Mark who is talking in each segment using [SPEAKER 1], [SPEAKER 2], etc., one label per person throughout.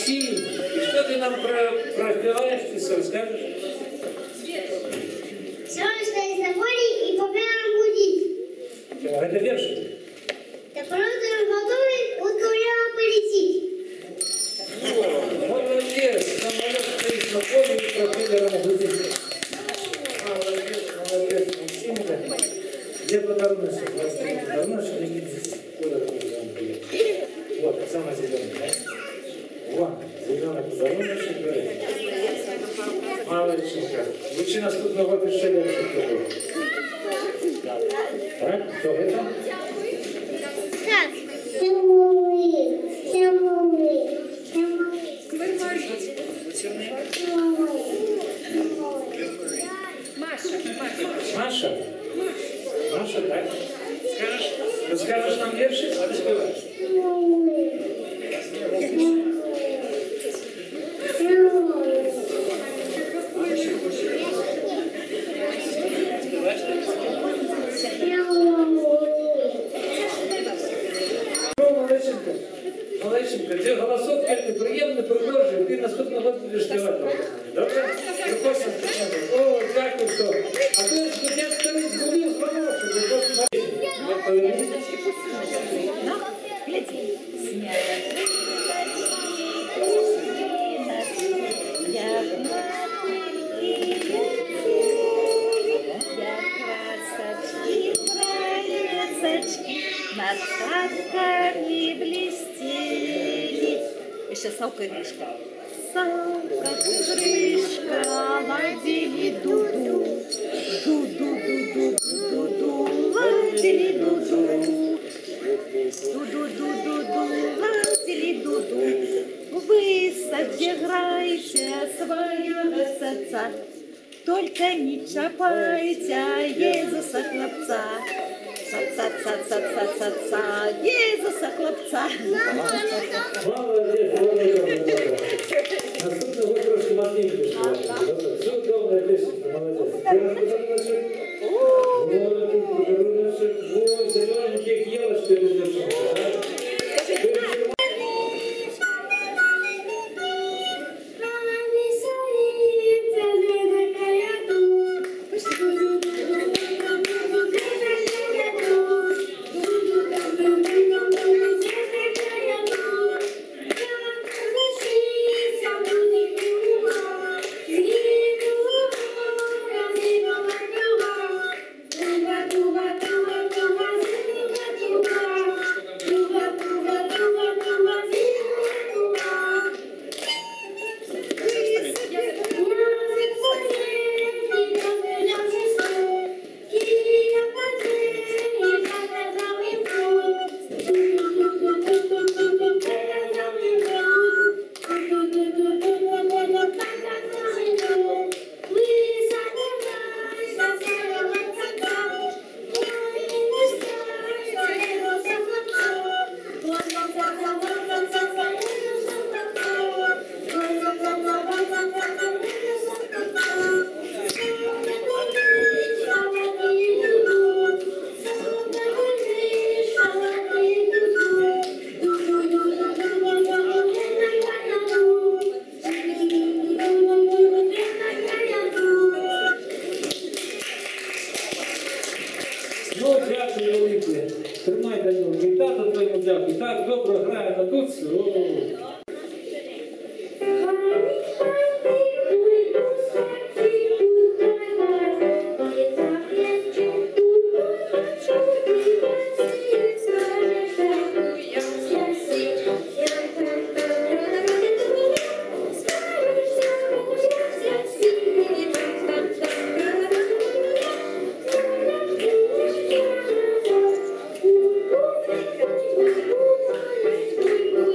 [SPEAKER 1] Максим, что ты нам пропеваешь, ты расскажешь?
[SPEAKER 2] Солнышко из поле и по прямому будить.
[SPEAKER 1] Это верш?
[SPEAKER 2] Да просто готовый, утка полетит.
[SPEAKER 1] Молодец, самолет стоит на поле и пропеллером будить. Молодец, молодец, Максимка. Где подаруночек? Подаруночек не видите. Куда ты подаруночек? Вот, самый зеленый, да? Вон, зеленый подаруночек. Молодчинка. Лучше наступного года еще легче было. Так, кто это?
[SPEAKER 2] Так.
[SPEAKER 1] Маша? Маша, так? Скажешь? Расскажешь нам верши, а ты спеваешь? Малышенька, тебе голосок вельми приємний, продовжуй, ти наступного року будеш співати. Добре? Приходься. О, дякую, що. А то я старий згубив звоночок. Як повернути?
[SPEAKER 3] Над садками блестели. Еще салка и крышка. Салка, крышка, ладили дуду. Ду-ду-ду-ду-ду-ду, ладили дуду. Ду-ду-ду-ду-ду, ладили дуду. Вы сограйте своего сердца, только не чапайте Иисуса хлопца. Ца-ца-ца-ца-ца-ца, Иисуса хлопца.
[SPEAKER 1] Молодец, молодец. Наступного года трошки Матвейка співати. Все добре, песенка, молодець. Подаруночек. Ой, зелененький, як елочка лежит. Ну, дякую, велике. Тримай, Данило, і тато твоєму дякую. Так добре грає на туці.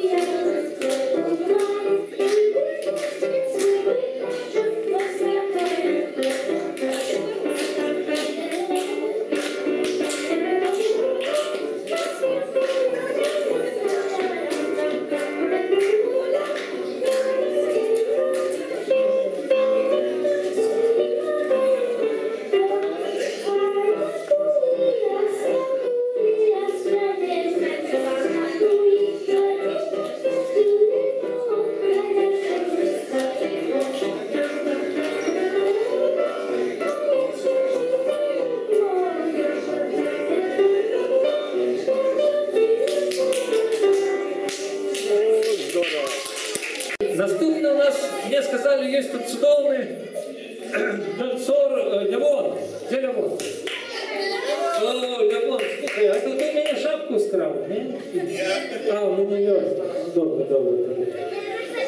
[SPEAKER 2] Yeah.
[SPEAKER 1] залі є тут чудовний танцор Лявон. Де Лявон? О, Лявон, слухай, а то ти мені шапку скрав, ні? А, ну не йой. Добре, добре.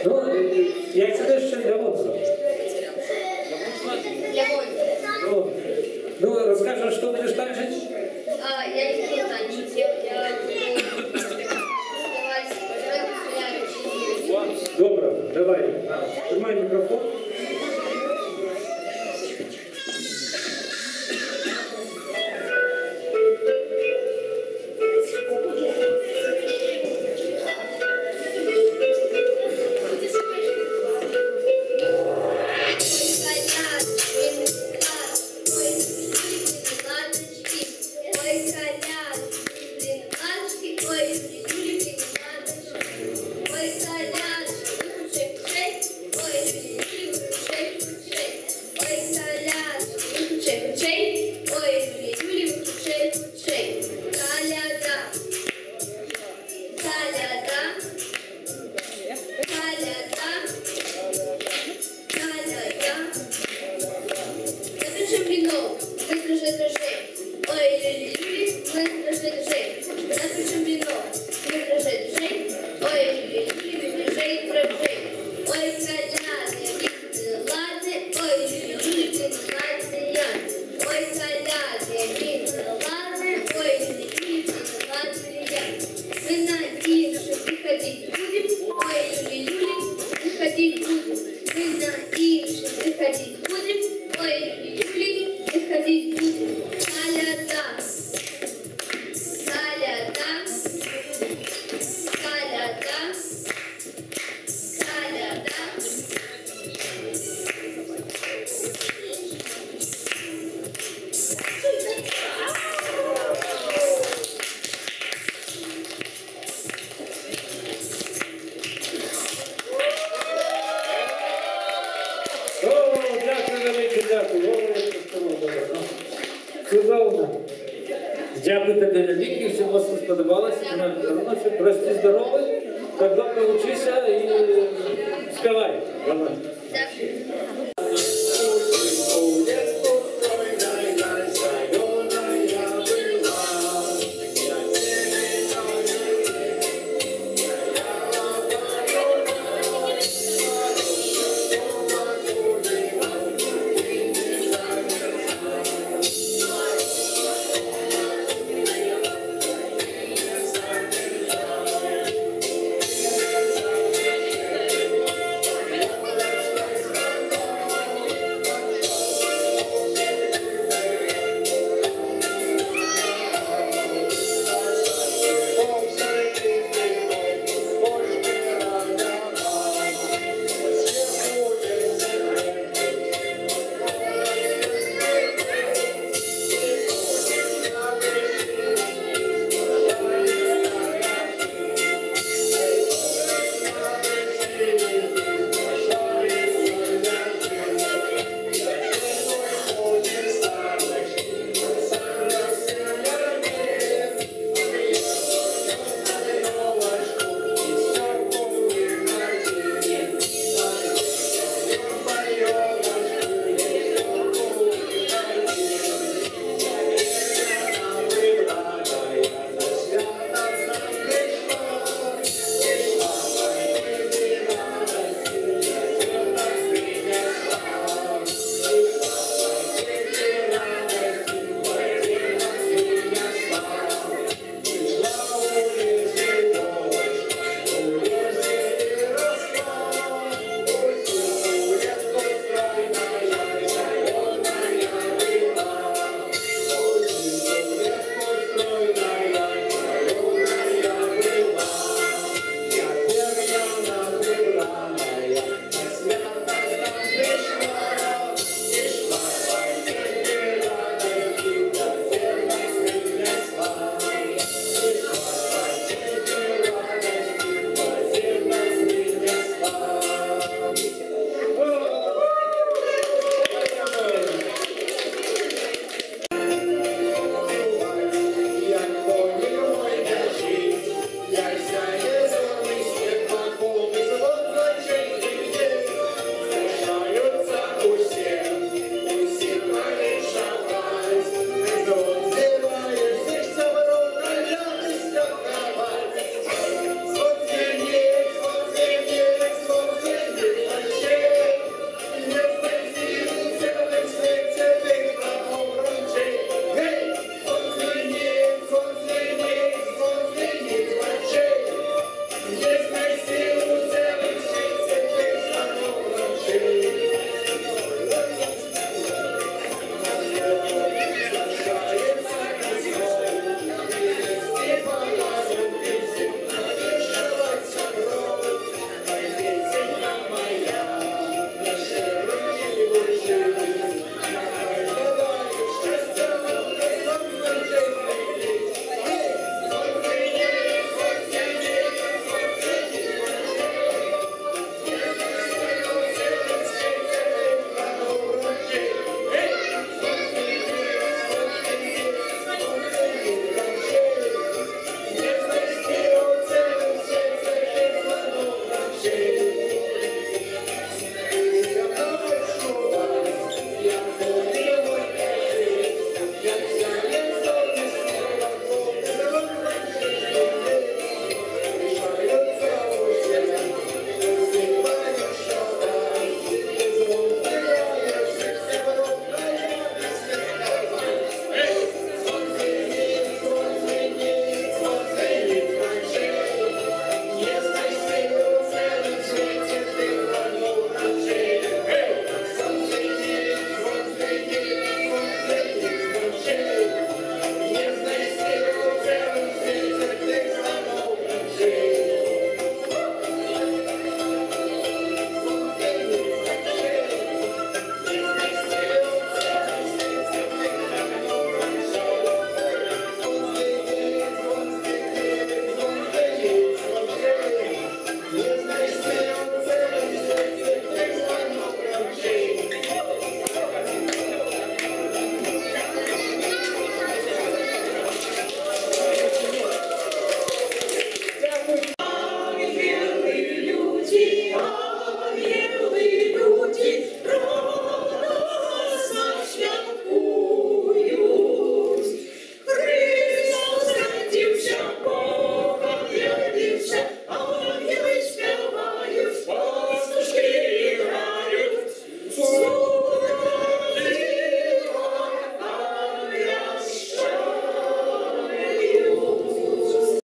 [SPEAKER 1] Ну, як це теж ще Лявон скрав? Ну, расскажешь, что будешь танцевать?
[SPEAKER 4] Я не буду танцевать, я буду
[SPEAKER 1] Добро, давай. Снимай микрофон. Дякую тобі, Ліки, всім вас сподобалося. Прости, здоровий, так добре учися і співай. Давай.